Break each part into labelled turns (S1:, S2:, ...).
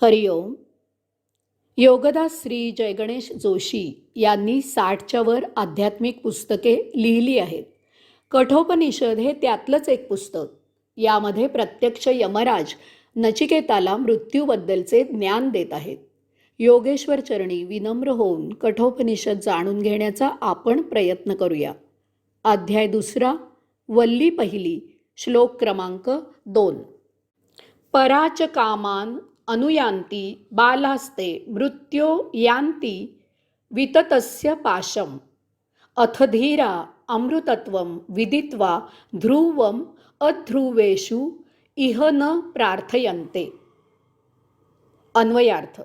S1: हरिओम. योगदास श्री जयगणेश जोशी यांनी 60च्या वर आध्यात्मिक पुस्तके लिहिली आहेत. कठोपनिषद हे त्यातलंच एक पुस्तक. यामध्ये प्रत्यक्ष यमराज नचिकेताला मृत्यूबद्दलचे ज्ञान देत आहेत. योगेश्वर चरणी विनम्र होऊन कठोपनिषद जाणून घेण्याचा आपण प्रयत्न करूया. अध्याय 2, वल्ली पहिली, श्लोक क्रमांक 2. पराच कामान अनुयान्ति बालास्ते मृत्यो यान्ति विततस्य पाशम अथ धीरा अमृतत्वं विदित्वा ध्रुवम अध्रुवेषु इह न प्रार्थयन्ते. अन्वयार्थ: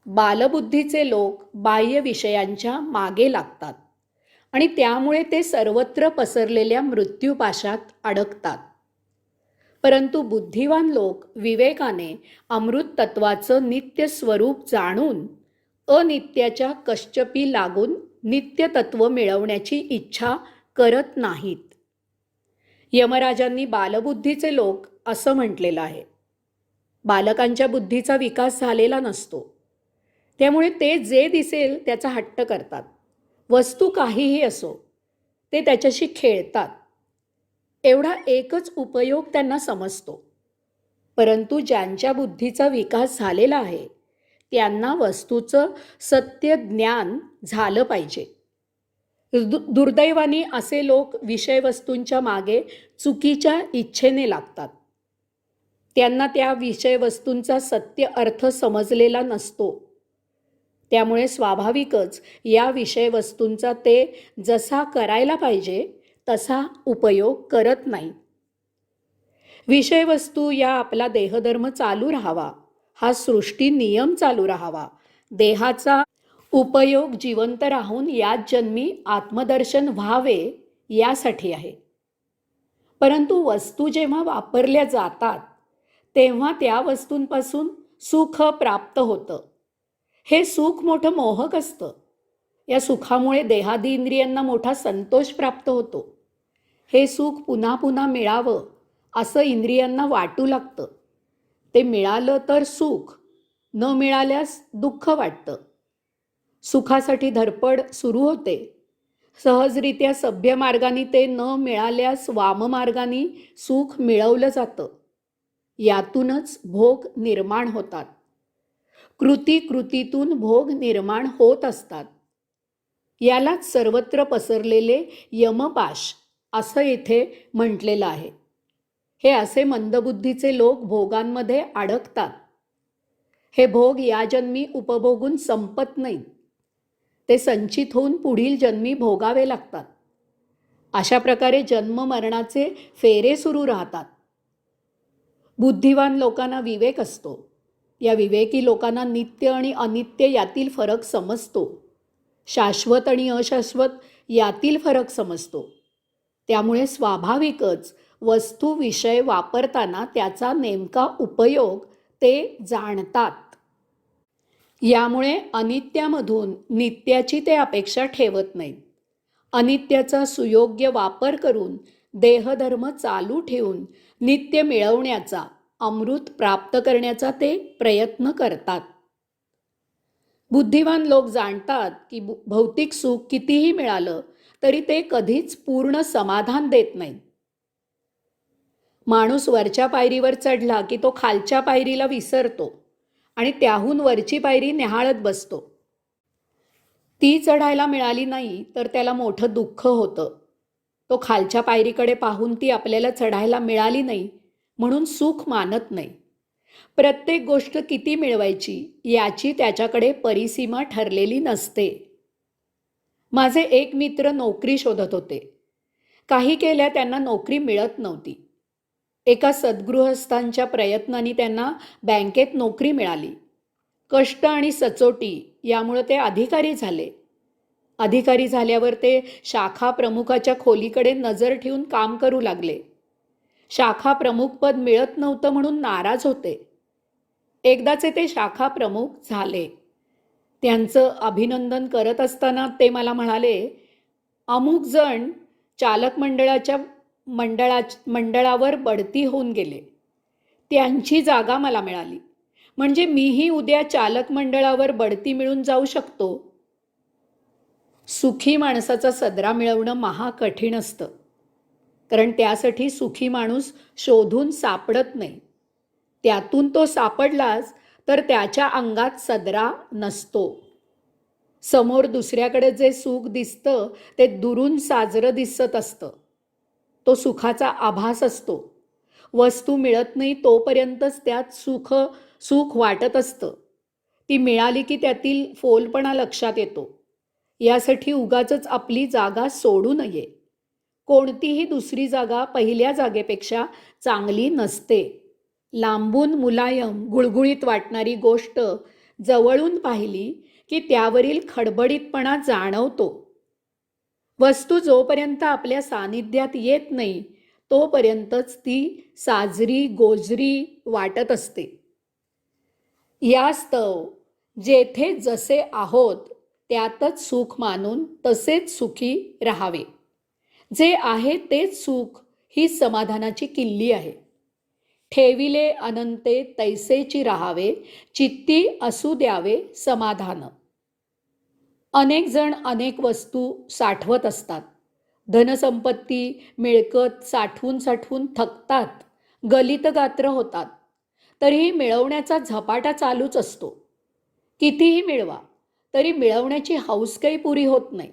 S1: बालबुद्धीचे लोक बाह्य विषयांच्या मागे लागतात आणि त्यामुळे ते सर्वत्र पसरलेल्या मृत्यूपाशात अडकतात. परंतु बुद्धिवान लोक विवेकाने अमृत तत्वाचं नित्य स्वरूप जाणून अनित्याच्या कश्चपी लागून नित्य तत्व मिळवण्याची इच्छा करत नाहीत. यमराजांनी बालबुद्धीचे लोक असं म्हटलेलं आहे. बालकांच्या बुद्धीचा विकास झालेला नसतो, त्यामुळे ते जे दिसेल त्याचा हट्ट करतात. वस्तू काहीही असो, ते त्याच्याशी खेळतात. एवढा एकच उपयोग त्यांना समजतो. परंतु ज्यांच्या बुद्धीचा विकास झालेला आहे त्यांना वस्तूचं सत्य ज्ञान झालं पाहिजे. दुर्दैवाने असे लोक विषयवस्तूंच्या मागे चुकीच्या इच्छेने लागतात. त्यांना त्या विषयवस्तूंचा सत्य अर्थ समजलेला नसतो. त्यामुळे स्वाभाविकच या विषयवस्तूंचा ते जसा करायला पाहिजे तसा उपयोग करत नाही. विषयवस्तू या आपला देहधर्म चालू राहावा, हा सृष्टी नियम चालू राहावा, देहाचा उपयोग जिवंत राहून याच जन्मी आत्मदर्शन व्हावे यासाठी आहे. परंतु वस्तू जेव्हा वापरल्या जातात तेव्हा त्या वस्तूंपासून सुख प्राप्त होतं. हे सुख मोठं मोहक असतं. या सुखामुळे देहादी इंद्रियांना मोठा संतोष प्राप्त होतो. हे सुख पुन्हा पुन्हा मिळावं असं इंद्रियांना वाटू लागतं. ते मिळालं तर सुख, न मिळाल्यास दुःख वाटतं. सुखासाठी धडपड सुरू होते. सहजरित्या सभ्य मार्गाने ते न मिळाल्यास वाममार्गाने सुख मिळवलं जातं. यातूनच भोग निर्माण होतात. कृतीतून भोग निर्माण होत असतात. यालाच सर्वत्र पसरलेले यमपाश असं इथे म्हटलेलं आहे. हे असे मंदबुद्धीचे लोक भोगांमध्ये अडकतात. हे भोग या जन्मी उपभोगून संपत नाहीत. ते संचित होऊन पुढील जन्मी भोगावे लागतात. अशा प्रकारे जन्म मरणाचे फेरे सुरू राहतात. बुद्धिवान लोकांना विवेक असतो. या विवेकी लोकांना नित्य आणि अनित्य यातील फरक समजतो. शाश्वत आणि अशाश्वत यातील फरक समजतो. त्यामुळे स्वाभाविकच वस्तू विषय वापरताना त्याचा नेमका उपयोग ते जाणतात. यामुळे अनित्यामधून नित्याची ते अपेक्षा ठेवत नाहीत. अनित्याचा सुयोग्य वापर करून देहधर्म चालू ठेवून नित्य मिळवण्याचा, अमृत प्राप्त करण्याचा ते प्रयत्न करतात. बुद्धिवान लोक जाणतात की भौतिक सुख कितीही मिळालं तरी ते कधीच पूर्ण समाधान देत नाही. माणूस वरच्या पायरीवर चढला की तो खालच्या पायरीला विसरतो आणि त्याहून वरची पायरी न्याहाळत बसतो. ती चढायला मिळाली नाही तर त्याला मोठं दुःख होतं. तो खालच्या पायरीकडे पाहून ती आपल्याला चढायला मिळाली नाही म्हणून सुख मानत नाही. प्रत्येक गोष्ट किती मिळवायची याची त्याच्याकडे परिसीमा ठरलेली नसते. माझे एक मित्र नोकरी शोधत होते. काही केल्या त्यांना नोकरी मिळत नव्हती. एका सद्गृहस्थांच्या प्रयत्नांनी त्यांना बँकेत नोकरी मिळाली. कष्ट आणि सचोटी यामुळे ते अधिकारी झाले. अधिकारी झाल्यावर ते शाखा प्रमुखाच्या खोलीकडे नजर ठेवून काम करू लागले. शाखा प्रमुख पद मिळत नव्हतं म्हणून नाराज होते. एकदाचे ते शाखा प्रमुख झाले. त्यांचं अभिनंदन करत असताना ते मला म्हणाले, अमुक जण चालक मंडळावर बढती होऊन गेले. त्यांची जागा मला मिळाली. म्हणजे मीही उद्या चालक मंडळावर बढती मिळून जाऊ शकतो. सुखी माणसाचा सदरा मिळवणं महाकठीण असतं, कारण त्यासाठी सुखी माणूस शोधून सापडत नाही. त्यातून तो सापडलाच तर त्याच्या अंगात सदरा नसतो. समोर दुसऱ्याकडे जे सुख दिसतं ते दुरून साजरं दिसत असतं. तो सुखाचा आभास असतो. वस्तू मिळत नाही तोपर्यंतच त्यात सुख वाटत असतं. ती मिळाली की त्यातील फोलपणा लक्षात येतो. यासाठी उगाचच आपली जागा सोडू नये. कोणतीही दुसरी जागा पहिल्या जागेपेक्षा चांगली नसते. लांबून मुलायम गुळगुळीत वाटणारी गोष्ट जवळून पाहिली की त्यावरील खडबडीतपणा जाणवतो. वस्तू जोपर्यंत आपल्या सानिध्यात येत नाही तोपर्यंतच ती साजरी गोजरी वाटत असते. यास्तव जेथे जसे आहोत त्यातच सुख मानून तसेच सुखी राहावे. जे आहे तेच सुख ही समाधानाची किल्ली आहे. ठेविले अनंते तैसेची राहावे, चित्ती असू द्यावे समाधान. अनेक जण अनेक वस्तू साठवत असतात. धनसंपत्ती मिळकत साठवून साठवून थकतात, गलित गात्र होतात. तरीही मिळवण्याचा झपाटा चालूच असतो. कितीही मिळवा तरी मिळवण्याची हौस काही पुरी होत नाही.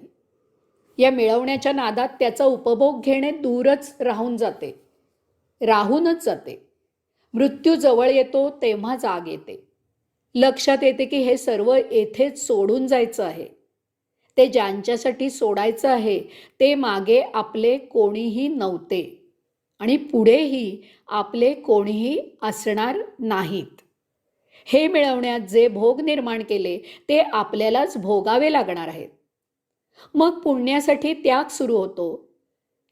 S1: या मिळवण्याच्या नादात त्याचा उपभोग घेणे दूरच राहूनच जाते. मृत्यू जवळ येतो तेव्हा जाग येते. लक्षात येते की हे सर्व येथेच सोडून जायचं आहे. ते ज्यांच्यासाठी सोडायचं आहे ते मागे आपले कोणीही नव्हते आणि पुढेही आपले कोणीही असणार नाहीत. हे मिळवण्यात जे भोग निर्माण केले ते आपल्यालाच भोगावे लागणार आहेत. मग पुण्यासाठी त्याग सुरू होतो.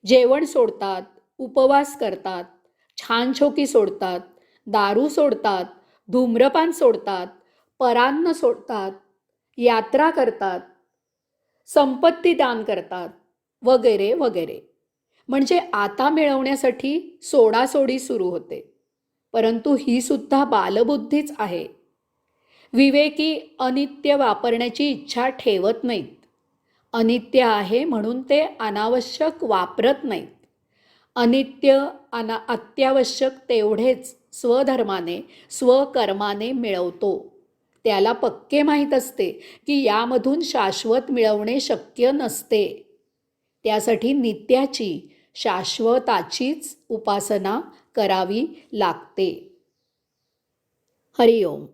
S1: जेवण सोडतात, उपवास करतात, छानछोकी सोडतात, दारू सोडतात, धूम्रपान सोडतात, परान्न सोडतात, यात्रा करतात, संपत्ती दान करतात, वगैरे वगैरे. म्हणजे आता मिळवण्यासाठी सोडासोडी सुरू होते. परंतु ही सुद्धा बालबुद्धीच आहे. विवेकी अनित्य वापरण्याची इच्छा ठेवत नाहीत. अनित्य आहे म्हणून ते अनावश्यक वापरत नाहीत. अनित्य अत्यावश्यक तेवढेच स्वधर्माने स्वकर्माने मिळवतो. त्याला पक्के माहीत असते की यामधून शाश्वत मिळवणे शक्य नसते. त्यासाठी नित्याची शाश्वताचीच उपासना करावी लागते. हरिओम.